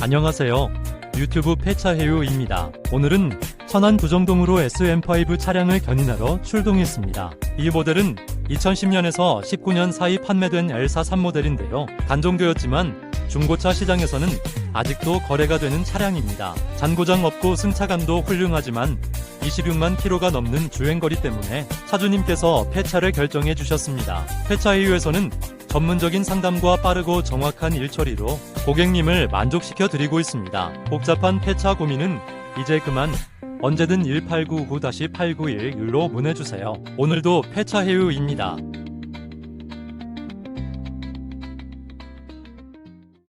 안녕하세요. 유튜브 폐차해요입니다. 오늘은 천안 부정동으로 SM5 차량을 견인하러 출동했습니다. 이 모델은 2010년에서 19년 사이 판매된 L43 모델인데요. 단종되었지만 중고차 시장에서는 아직도 거래가 되는 차량입니다. 잔고장 없고 승차감도 훌륭하지만 26만 킬로가 넘는 주행거리 때문에 차주님께서 폐차를 결정해 주셨습니다. 폐차해요에서는 전문적인 상담과 빠르고 정확한 일처리로 고객님을 만족시켜 드리고 있습니다. 복잡한 폐차 고민은 이제 그만 언제든 1899-891로 문의주세요. 오늘도 폐차해요입니다.